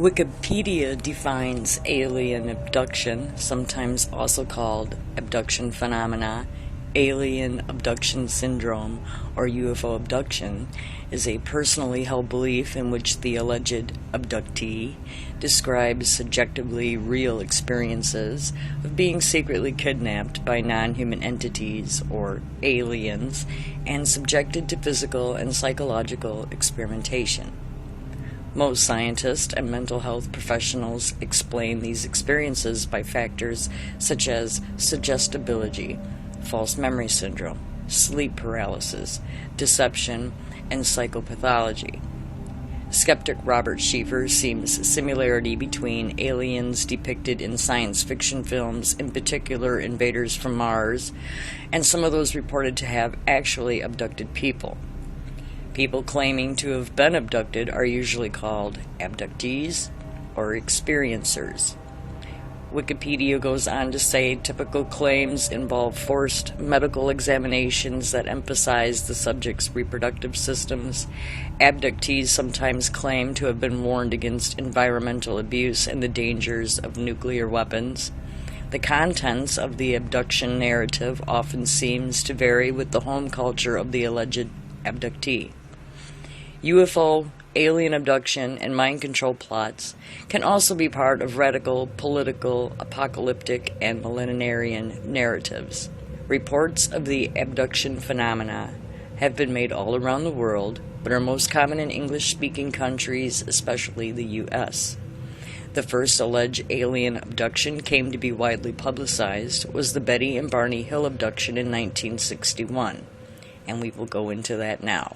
Wikipedia defines alien abduction, sometimes also called abduction phenomena, alien abduction syndrome, or UFO abduction, is a personally held belief in which the alleged abductee describes subjectively real experiences of being secretly kidnapped by non-human entities, or aliens, and subjected to physical and psychological experimentation. Most scientists and mental health professionals explain these experiences by factors such as suggestibility, false memory syndrome, sleep paralysis, deception, and psychopathology. Skeptic Robert Schieffer sees similarity between aliens depicted in science fiction films, in particular Invaders from Mars, and some of those reported to have actually abducted people. People claiming to have been abducted are usually called abductees or experiencers. Wikipedia goes on to say typical claims involve forced medical examinations that emphasize the subject's reproductive systems. Abductees sometimes claim to have been warned against environmental abuse and the dangers of nuclear weapons. The contents of the abduction narrative often seems to vary with the home culture of the alleged abductee. UFO, alien abduction, and mind control plots can also be part of radical, political, apocalyptic, and millenarian narratives. Reports of the abduction phenomena have been made all around the world, but are most common in English-speaking countries, especially the U.S. The first alleged alien abduction came to be widely publicized was the Betty and Barney Hill abduction in 1961, and we will go into that now.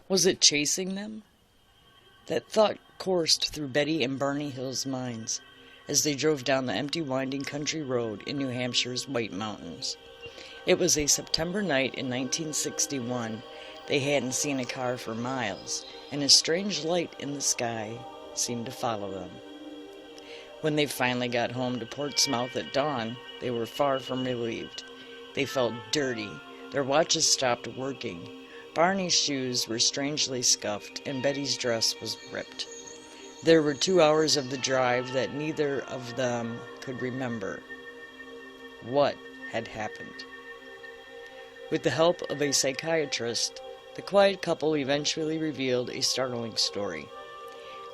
Was it chasing them? That thought coursed through Betty and Barney Hill's minds as they drove down the empty winding country road in New Hampshire's White Mountains. It was a September night in 1961. They hadn't seen a car for miles, and a strange light in the sky seemed to follow them. When they finally got home to Portsmouth at dawn, they were far from relieved. They felt dirty. Their watches stopped working. Barney's shoes were strangely scuffed, and Betty's dress was ripped. There were 2 hours of the drive that neither of them could remember. What had happened? With the help of a psychiatrist, the quiet couple eventually revealed a startling story.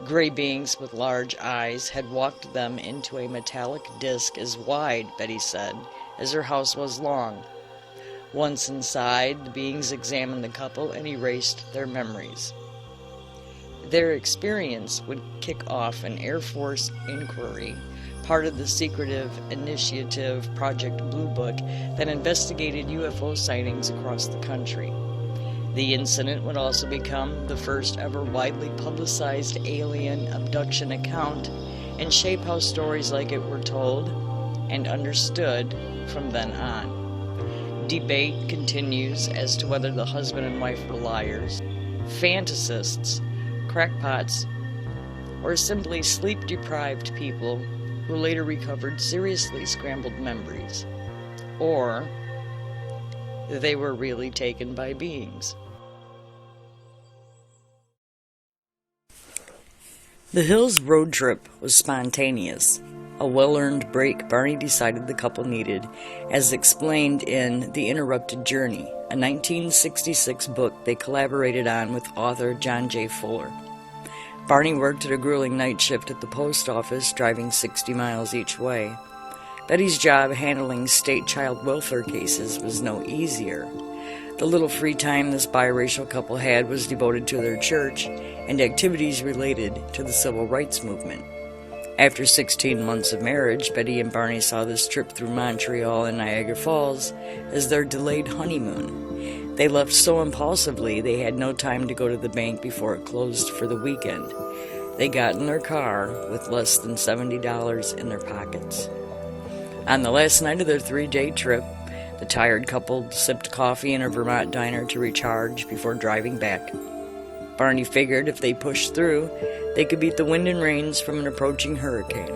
Gray beings with large eyes had walked them into a metallic disc as wide, Betty said, as her house was long. Once inside, the beings examined the couple and erased their memories. Their experience would kick off an Air Force inquiry, part of the secretive initiative Project Blue Book that investigated UFO sightings across the country. The incident would also become the first ever widely publicized alien abduction account and shape how stories like it were told and understood from then on. Debate continues as to whether the husband and wife were liars, fantasists, crackpots, or simply sleep-deprived people who later recovered seriously scrambled memories, or they were really taken by beings. The Hills road trip was spontaneous, a well-earned break Barney decided the couple needed, as explained in The Interrupted Journey, a 1966 book they collaborated on with author John J. Fuller. Barney worked at a grueling night shift at the post office, driving 60 miles each way. Betty's job handling state child welfare cases was no easier. The little free time this biracial couple had was devoted to their church and activities related to the civil rights movement. After 16 months of marriage, Betty and Barney saw this trip through Montreal and Niagara Falls as their delayed honeymoon. They left so impulsively they had no time to go to the bank before it closed for the weekend. They got in their car with less than $70 in their pockets. On the last night of their 3-day trip, the tired couple sipped coffee in a Vermont diner to recharge before driving back. Barney figured if they pushed through, they could beat the wind and rains from an approaching hurricane.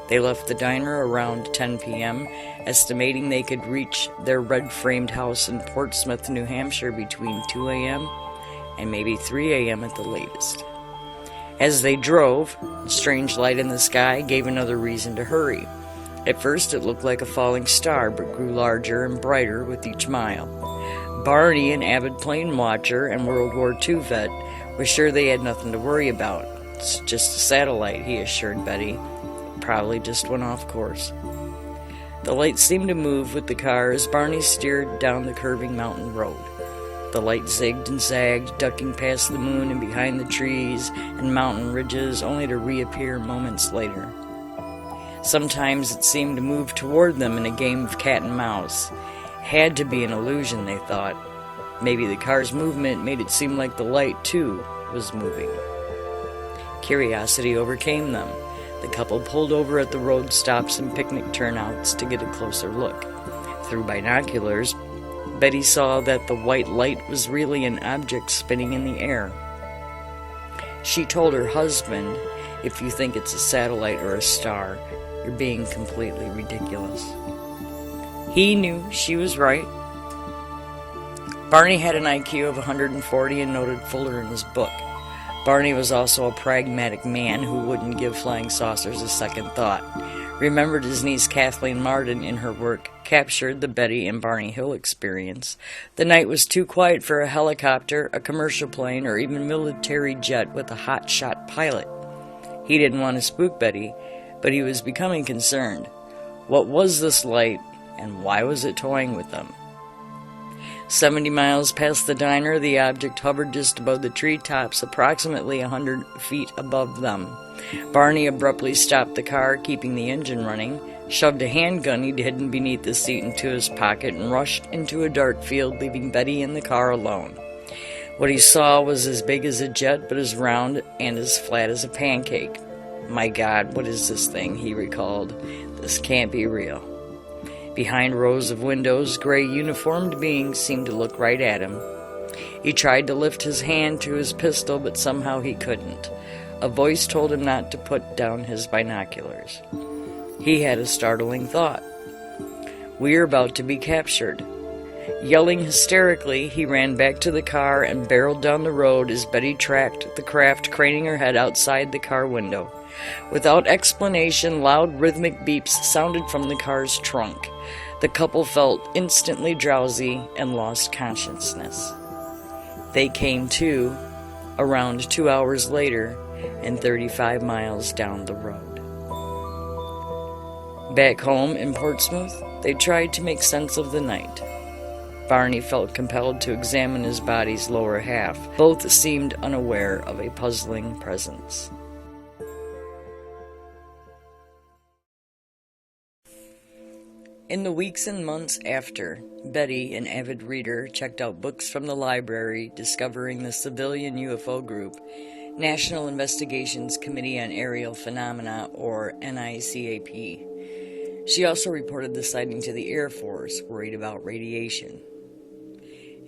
They left the diner around 10 p.m., estimating they could reach their red-framed house in Portsmouth, New Hampshire between 2 a.m. and maybe 3 a.m. at the latest. As they drove, a strange light in the sky gave another reason to hurry. At first it looked like a falling star, but grew larger and brighter with each mile. Barney, an avid plane watcher and World War II vet, was sure they had nothing to worry about. "It's just a satellite," he assured Betty. "Probably just went off course." The light seemed to move with the car as Barney steered down the curving mountain road. The light zigged and zagged, ducking past the moon and behind the trees and mountain ridges, only to reappear moments later. Sometimes it seemed to move toward them in a game of cat and mouse. Had to be an illusion, they thought. Maybe the car's movement made it seem like the light, too, was moving. Curiosity overcame them. The couple pulled over at the road stops and picnic turnouts to get a closer look. Through binoculars, Betty saw that the white light was really an object spinning in the air. She told her husband, "If you think it's a satellite or a star, you're being completely ridiculous." He knew she was right. Barney had an IQ of 140 and noted Fuller in his book. Barney was also a pragmatic man who wouldn't give flying saucers a second thought. Remembered his niece Kathleen Martin in her work captured the Betty and Barney Hill experience. The night was too quiet for a helicopter, a commercial plane, or even military jet with a hotshot pilot. He didn't want to spook Betty, but he was becoming concerned. What was this light, and why was it toying with them? 70 miles past the diner, the object hovered just above the treetops, approximately 100 feet above them. Barney abruptly stopped the car, keeping the engine running, shoved a handgun he'd hidden beneath the seat into his pocket, and rushed into a dark field, leaving Betty in the car alone. What he saw was as big as a jet, but as round and as flat as a pancake. "My God, what is this thing?" he recalled. "This can't be real." Behind rows of windows, gray uniformed beings seemed to look right at him. He tried to lift his hand to his pistol, but somehow he couldn't. A voice told him not to put down his binoculars. He had a startling thought. "We're about to be captured." Yelling hysterically, he ran back to the car and barreled down the road as Betty tracked the craft, craning her head outside the car window. Without explanation, loud rhythmic beeps sounded from the car's trunk. The couple felt instantly drowsy and lost consciousness. They came to around 2 hours later and 35 miles down the road. Back home in Portsmouth, they tried to make sense of the night. Barney felt compelled to examine his body's lower half. Both seemed unaware of a puzzling presence. In the weeks and months after, Betty, an avid reader, checked out books from the library discovering the civilian UFO group, National Investigations Committee on Aerial Phenomena, or NICAP. She also reported the sighting to the Air Force, worried about radiation.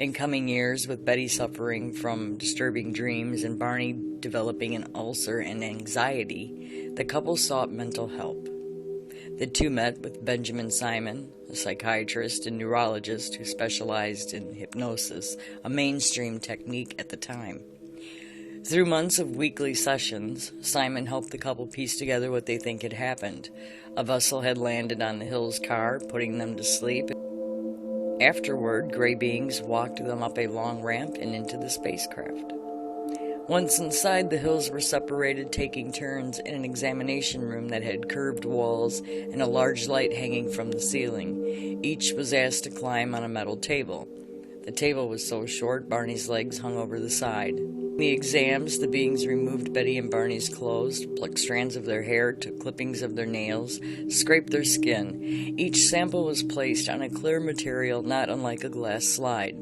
In coming years, with Betty suffering from disturbing dreams and Barney developing an ulcer and anxiety, the couple sought mental help. The two met with Benjamin Simon, a psychiatrist and neurologist who specialized in hypnosis, a mainstream technique at the time. Through months of weekly sessions, Simon helped the couple piece together what they think had happened. A vessel had landed on the Hills' car, putting them to sleep. Afterward, gray beings walked them up a long ramp and into the spacecraft. Once inside, the Hills were separated, taking turns in an examination room that had curved walls and a large light hanging from the ceiling. Each was asked to climb on a metal table. The table was so short, Barney's legs hung over the side. In the exams, the beings removed Betty and Barney's clothes, plucked strands of their hair, took clippings of their nails, scraped their skin. Each sample was placed on a clear material not unlike a glass slide.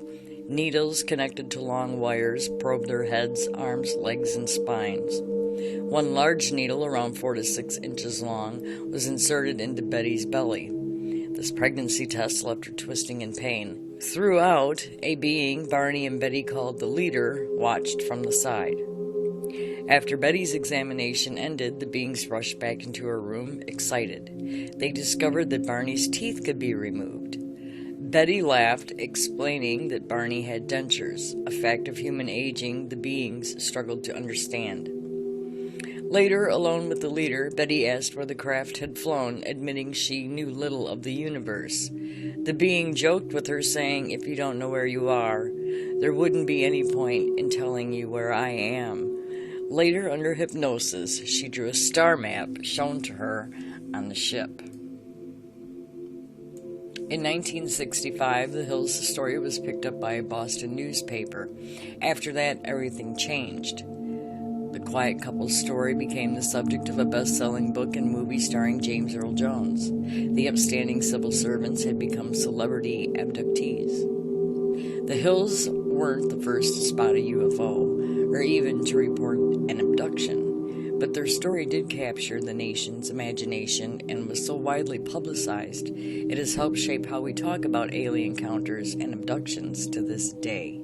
Needles connected to long wires probed their heads, arms, legs, and spines. One large needle, around 4 to 6 inches long, was inserted into Betty's belly. This pregnancy test left her twisting in pain. Throughout, a being Barney and Betty called the leader watched from the side. After Betty's examination ended, the beings rushed back into her room, excited. They discovered that Barney's teeth could be removed. Betty laughed, explaining that Barney had dentures, a fact of human aging the beings struggled to understand. Later, alone with the leader, Betty asked where the craft had flown, admitting she knew little of the universe. The being joked with her, saying, "If you don't know where you are, there wouldn't be any point in telling you where I am." Later, under hypnosis, she drew a star map shown to her on the ship. In 1965, the Hills story was picked up by a Boston newspaper. After that, everything changed. The quiet couple's story became the subject of a best-selling book and movie starring James Earl Jones. The upstanding civil servants had become celebrity abductees. The Hills weren't the first to spot a UFO, or even to report an abduction, but their story did capture the nation's imagination and was so widely publicized, it has helped shape how we talk about alien encounters and abductions to this day.